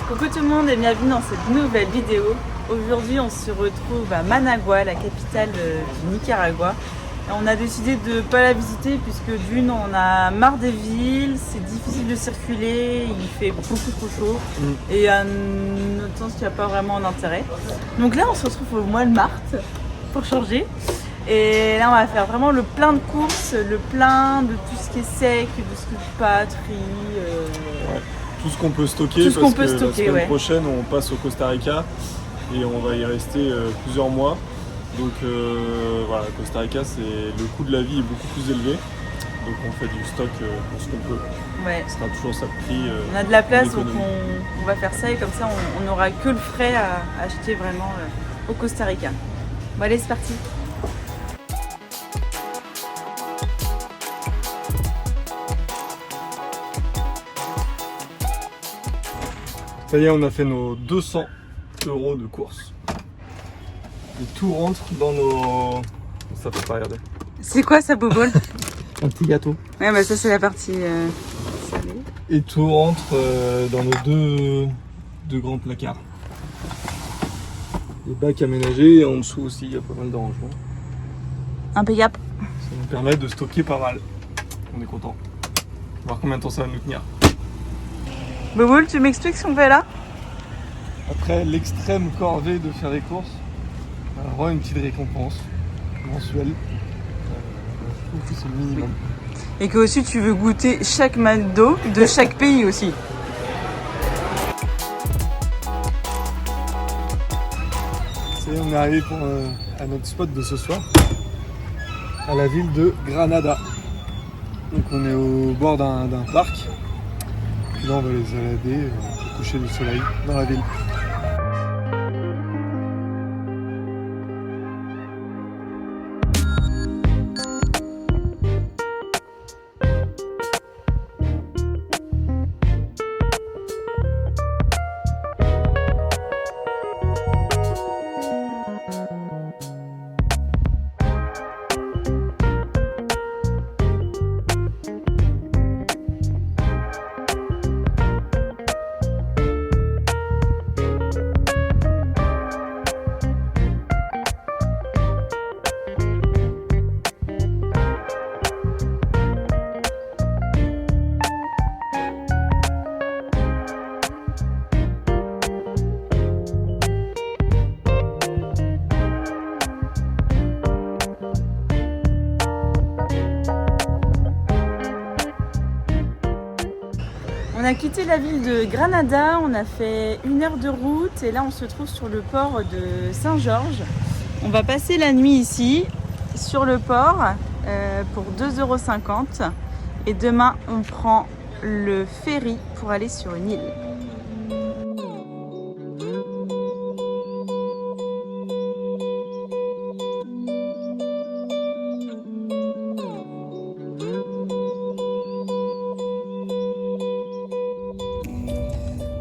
Coucou tout le monde et bienvenue dans cette nouvelle vidéo. Aujourd'hui on se retrouve à Managua, la capitale du Nicaragua. Et on a décidé de ne pas la visiter puisque d'une on a marre des villes, c'est difficile de circuler, il fait beaucoup trop chaud et à notre sens il n'y a pas vraiment d'intérêt. Donc là on se retrouve au mois de mars pour changer. Et là on va faire vraiment le plein de courses, le plein de tout ce qui est sec, de ce qui est pâterie. Ouais. Tout ce qu'on peut stocker, parce que la semaine prochaine on passe au Costa Rica et on va y rester plusieurs mois. Donc voilà, Costa Rica, le coût de la vie est beaucoup plus élevé. Donc on fait du stock pour ce qu'on peut. Ouais. Ce sera toujours ça le prix. On a de la place donc on va faire ça et comme ça on n'aura que le frais à acheter vraiment au Costa Rica. Bon allez c'est parti. Ça y est, on a fait nos 200 € de courses. Et tout rentre dans nos... Ça peut pas regarder. C'est quoi ça, Bobol? Un petit gâteau. Ouais, bah ça c'est la partie salée. Et tout rentre dans nos deux grands placards. Les bacs aménagés et en dessous aussi, il y a pas mal d'arrangements. Impeccable. Ça nous permet de stocker pas mal. On est content. On va voir combien de temps ça va nous tenir. Bobol, tu m'expliques ce qu'on fait là? Après l'extrême corvée de faire des courses, on va avoir une petite récompense mensuelle. Je trouve que c'est le minimum. Et que aussi tu veux goûter chaque McDo de chaque pays aussi. On est arrivé à notre spot de ce soir, à la ville de Granada. Donc on est au bord d'un parc. Puis là on va les balader au coucher du soleil dans la ville. On a quitté la ville de Granada, on a fait 1 heure de route et là on se trouve sur le port de Saint-Georges. On va passer la nuit ici, sur le port, pour 2,50 € et demain on prend le ferry pour aller sur une île.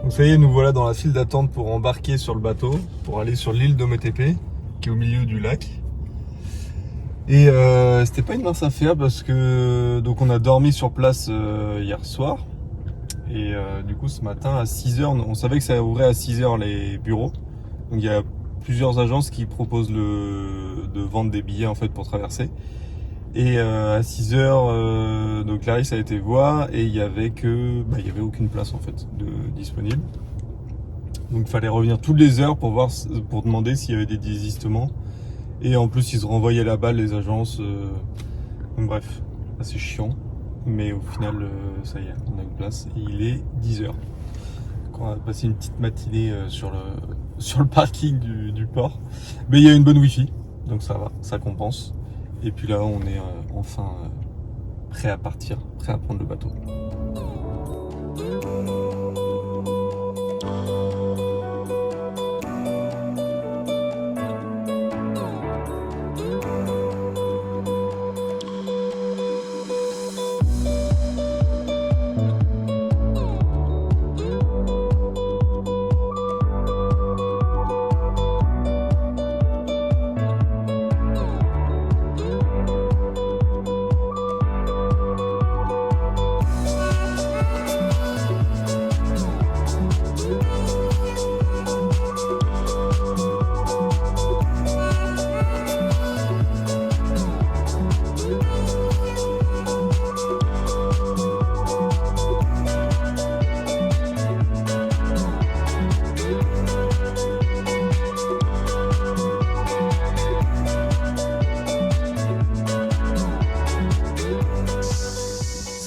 Donc ça y est, nous voilà dans la file d'attente pour embarquer sur le bateau, pour aller sur l'île d'Ometepe, qui est au milieu du lac. Et c'était pas une mince affaire parce que donc on a dormi sur place hier soir. Et du coup ce matin à 6 h, on savait que ça ouvrait à 6 h les bureaux. Donc il y a plusieurs agences qui proposent de vendre des billets en fait pour traverser. Et à 6 h, donc Clarisse a été voir et il y avait aucune place en fait disponible. Donc il fallait revenir toutes les heures pour demander s'il y avait des désistements. Et en plus ils se renvoyaient la balle les agences. Donc bref, assez chiant. Mais au final ça y est, on a une place et il est 10 h. Donc on va passer une petite matinée sur le parking du port. Mais il y a une bonne wifi, donc ça va, ça compense. Et puis là, on est enfin prêt à partir, prêt à prendre le bateau.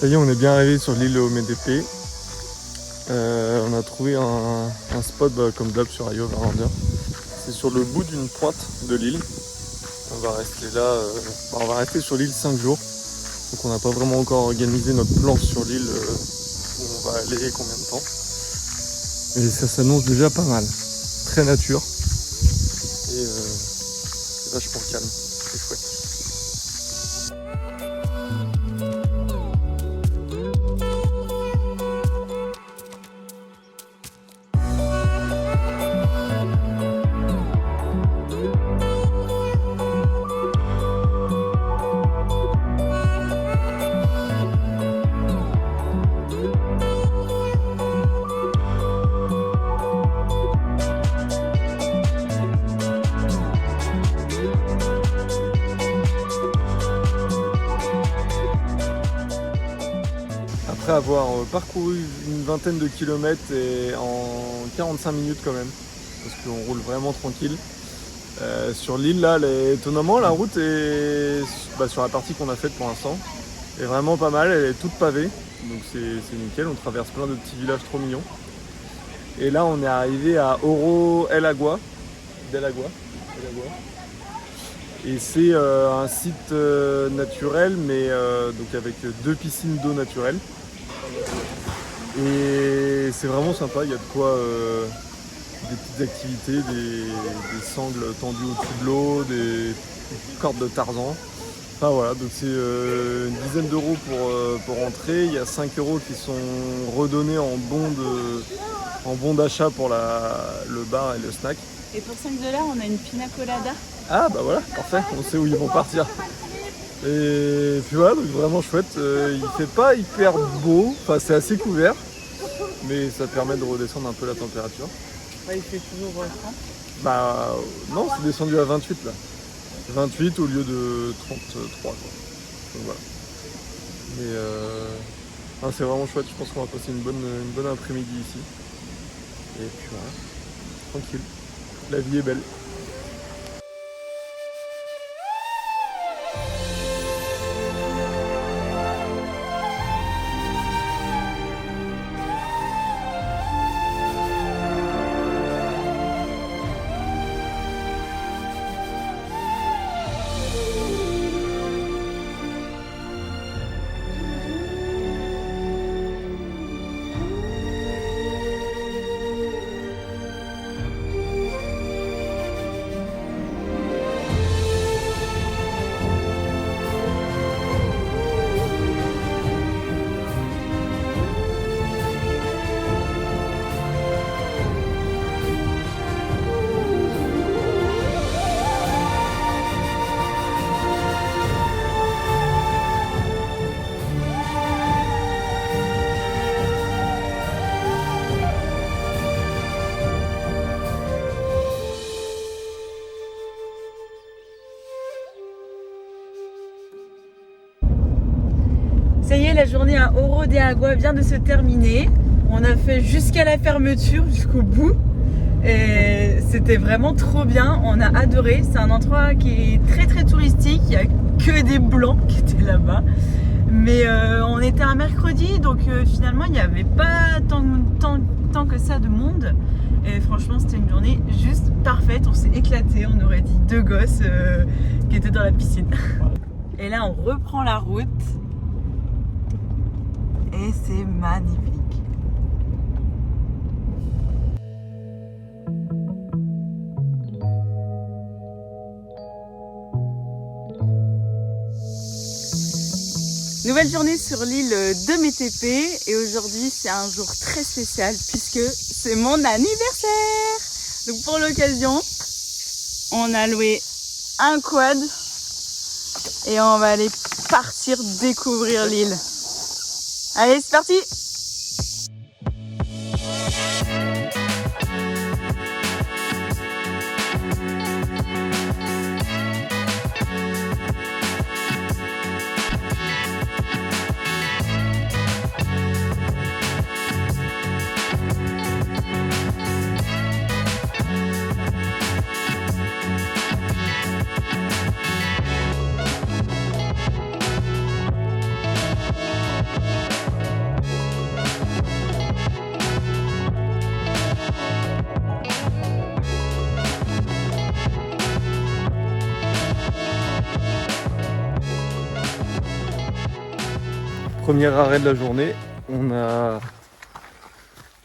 Ça y est, on est bien arrivé sur l'île Ometepe. On a trouvé un spot comme d'hab sur Ayo Verlandia. C'est sur le bout d'une pointe de l'île. On va rester là, on va rester sur l'île 5 jours. Donc on n'a pas vraiment encore organisé notre plan sur l'île où on va aller, combien de temps. Et ça s'annonce déjà pas mal. Très nature. Et c'est vachement calme. C'est chouette. Après avoir parcouru une vingtaine de kilomètres et en 45 minutes quand même, parce qu'on roule vraiment tranquille. Sur l'île là, étonnamment la route est sur la partie qu'on a faite pour l'instant est vraiment pas mal, elle est toute pavée, donc c'est nickel, on traverse plein de petits villages trop mignons. Et là on est arrivé à Oro El Agua, et c'est un site naturel, mais donc avec 2 piscines d'eau naturelle. Et c'est vraiment sympa, il y a de quoi, des petites activités, des sangles tendues au-dessus de l'eau, des cordes de Tarzan. Enfin voilà, donc c'est une dizaine d'euros pour entrer. Il y a 5 euros qui sont redonnés en bon d'achat pour le bar et le snack. Et pour 5 $, on a une pina colada. Ah bah voilà, parfait, on sait où ils vont partir. Et puis voilà, donc vraiment chouette. Il fait pas hyper beau, enfin c'est assez couvert, mais ça permet de redescendre un peu la température. Ouais, il fait toujours 30. Bah non, c'est descendu à 28 là. 28 au lieu de 33 quoi. Donc voilà. Mais c'est vraiment chouette, je pense qu'on va passer une bonne après-midi ici. Et puis voilà, tranquille. La vie est belle. Ça y est, la journée à Oro de Agua vient de se terminer. On a fait jusqu'à la fermeture, jusqu'au bout. Et c'était vraiment trop bien, on a adoré. C'est un endroit qui est très très touristique, il n'y a que des blancs qui étaient là-bas. Mais on était un mercredi, donc finalement il n'y avait pas tant que ça de monde. Et franchement c'était une journée juste parfaite, on s'est éclaté, on aurait dit 2 gosses qui étaient dans la piscine. Et là on reprend la route. Et c'est magnifique. Nouvelle journée sur l'île de Metepe et aujourd'hui c'est un jour très spécial puisque c'est mon anniversaire. Donc pour l'occasion, on a loué un quad et on va aller partir découvrir l'île. Allez, c'est parti! Premier arrêt de la journée, on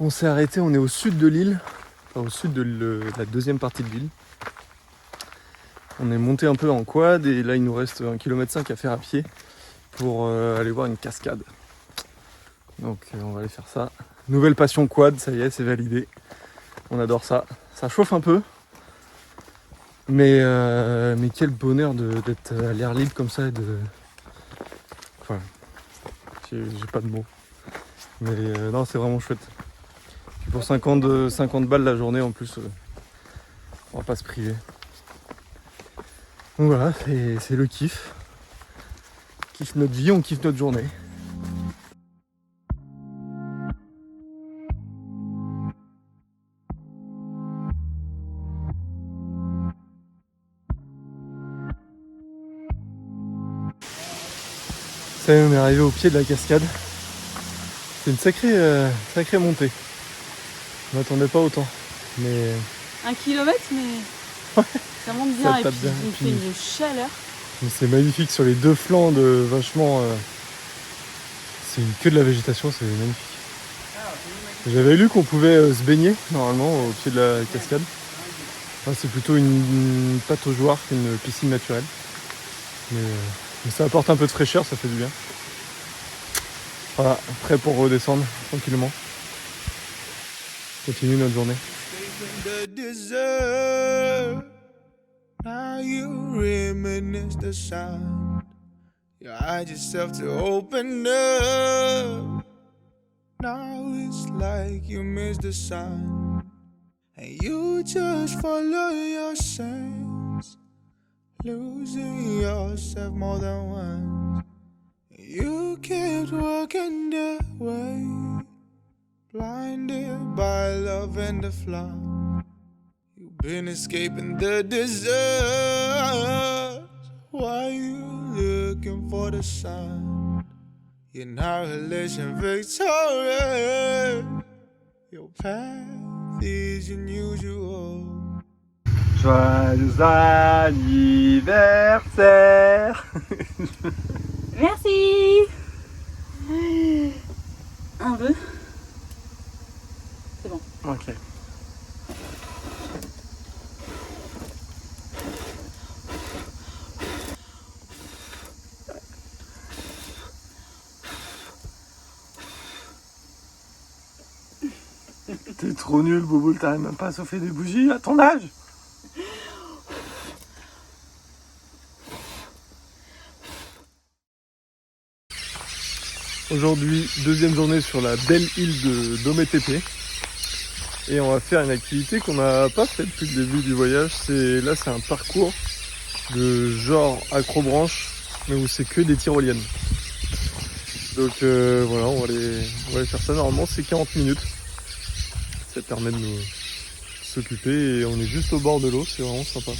s'est arrêté, on est au sud de l'île, enfin au sud de la deuxième partie de l'île. On est monté un peu en quad et là il nous reste 1,5 km à faire à pied pour aller voir une cascade. Donc on va aller faire ça. Nouvelle passion quad, ça y est, c'est validé. On adore ça. Ça chauffe un peu. Mais quel bonheur d'être à l'air libre comme ça et de... Enfin, j'ai pas de mots. Mais non, c'est vraiment chouette. Puis pour 50 balles la journée en plus, on va pas se priver. Donc voilà, c'est le kiff. On kiffe notre vie, on kiffe notre journée. Ça y est, on est arrivé au pied de la cascade. C'est une sacrée montée. Je m'attendais pas autant. Mais 1 kilomètre, mais ça monte bien et puis il fait une chaleur. Mais c'est magnifique sur les deux flancs de vachement. C'est que de la végétation, c'est magnifique. J'avais lu qu'on pouvait se baigner normalement au pied de la cascade. Enfin, c'est plutôt une pataugeoire qu'une piscine naturelle. Mais ça apporte un peu de fraîcheur, ça fait du bien. Voilà, prêt pour redescendre tranquillement. Continue notre journée. Now you reminisce the sound. You hide yourself to open up. Now it's like you miss the sun, and you just follow your sense, losing yourself more than once. You kept walking the way, blinded by love and the flaw. You've been escaping the desert. Why you looking for the sun? You're not relation victorious. Your path is unusual. Joyeux anniversaire. Merci. Un peu. C'est bon. Ok. T'es trop nul, Bouboule, t'arrives même pas à chauffer des bougies à ton âge. Aujourd'hui, deuxième journée sur la belle île de Dometepe. Et on va faire une activité qu'on n'a pas faite depuis le début du voyage. Là, c'est un parcours de genre acrobranche, mais où c'est que des tyroliennes. Donc voilà, on va aller faire ça. Normalement, c'est 40 minutes. Ça permet de nous s'occuper et on est juste au bord de l'eau, c'est vraiment sympa.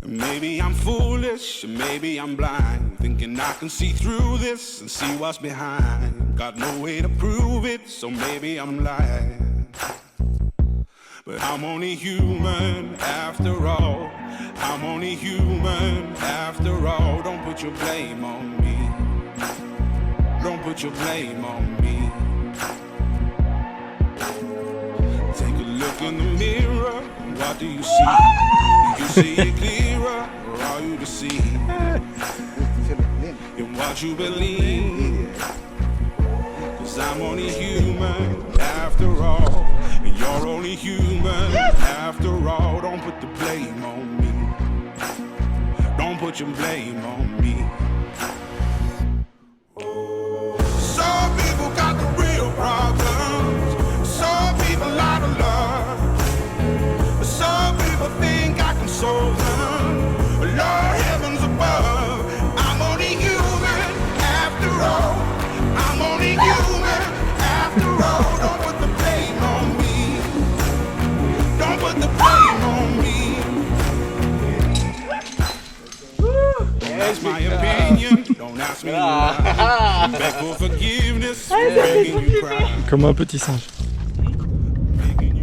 Maybe I'm foolish, maybe I'm blind, thinking I can see through this and see what's behind. Got no way to prove it, so maybe I'm lying. But I'm only human after all. I'm only human after all. Don't put your blame on me. Don't put your blame on me. Take a look in the mirror. What do you see? Do you see it clearer, or are you deceived in what you believe? 'Cause I'm only human after all. And you're only human after all. Don't put the blame on me. Don't put your blame on me. Some people got the real problems. Some people out of love. Some people think I can solve them. Lord heavens above, I'm only human after all. I'm only human after all. Don't put the blame on me. Don't put the blame on me. That's my opinion. Don't ask ask me why. Beg for forgiveness, begging you cry. Comme un petit singe.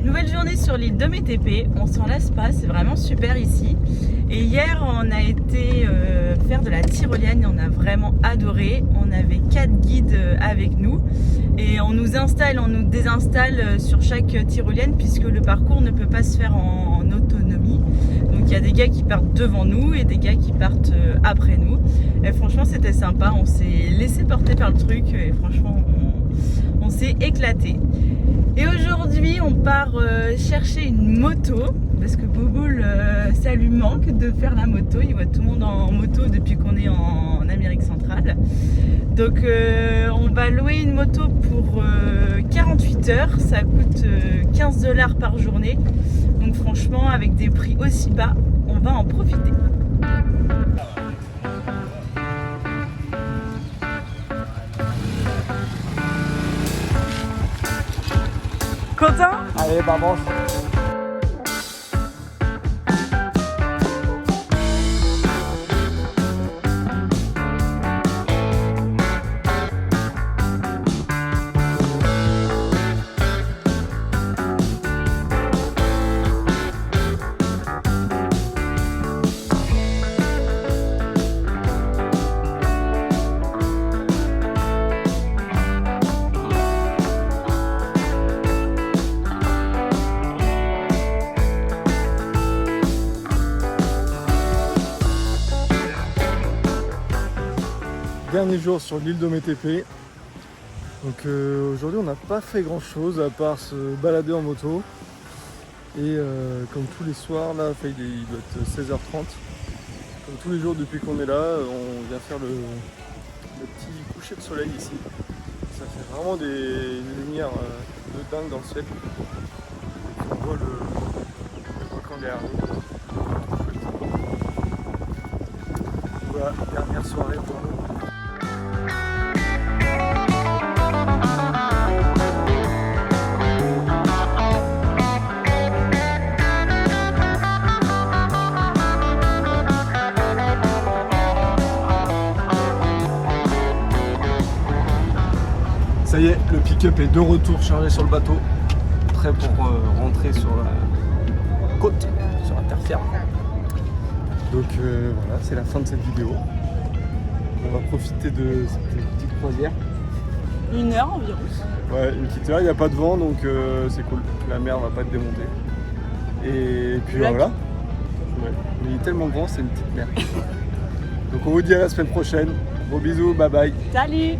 Nouvelle journée sur l'île de Métépé, on s'en lasse pas, c'est vraiment super ici. Et hier on a été faire de la tyrolienne et on a vraiment adoré. On avait 4 guides avec nous et on nous installe, on nous désinstalle sur chaque tyrolienne puisque le parcours ne peut pas se faire en autonomie. Donc il y a des gars qui partent devant nous et des gars qui partent après nous. Et franchement c'était sympa, on s'est laissé porter par le truc et franchement on s'est éclaté. Et aujourd'hui on part chercher une moto parce que Boboul ça lui manque de faire la moto, il voit tout le monde en moto depuis qu'on est en Amérique centrale. Donc on va louer une moto pour 48 heures, ça coûte 15 $ par journée. Donc franchement avec des prix aussi bas, on va en profiter. Quentin ? Allez, bah avance. Dernier jour sur l'île d'Ometepe. Donc aujourd'hui on n'a pas fait grand chose à part se balader en moto. Et comme tous les soirs, là il doit être 16h30. Comme tous les jours depuis qu'on est là, on vient faire le petit coucher de soleil ici. Ça fait vraiment une lumière de dingue dans le ciel. Et puis on voit le volcan derrière nous. Voilà, dernière soirée pour nous. Ça y est, le pick-up est de retour chargé sur le bateau, prêt pour rentrer sur la côte, sur la terre ferme. Donc voilà, c'est la fin de cette vidéo. On va profiter de cette petite croisière. 1 heure environ. Ouais, une petite heure, il n'y a pas de vent donc c'est cool. La mer va pas te démonter. Et puis voilà. Ouais. Mais il est tellement grand, c'est une petite mer. Donc on vous dit à la semaine prochaine. Gros bisous, bye bye. Salut!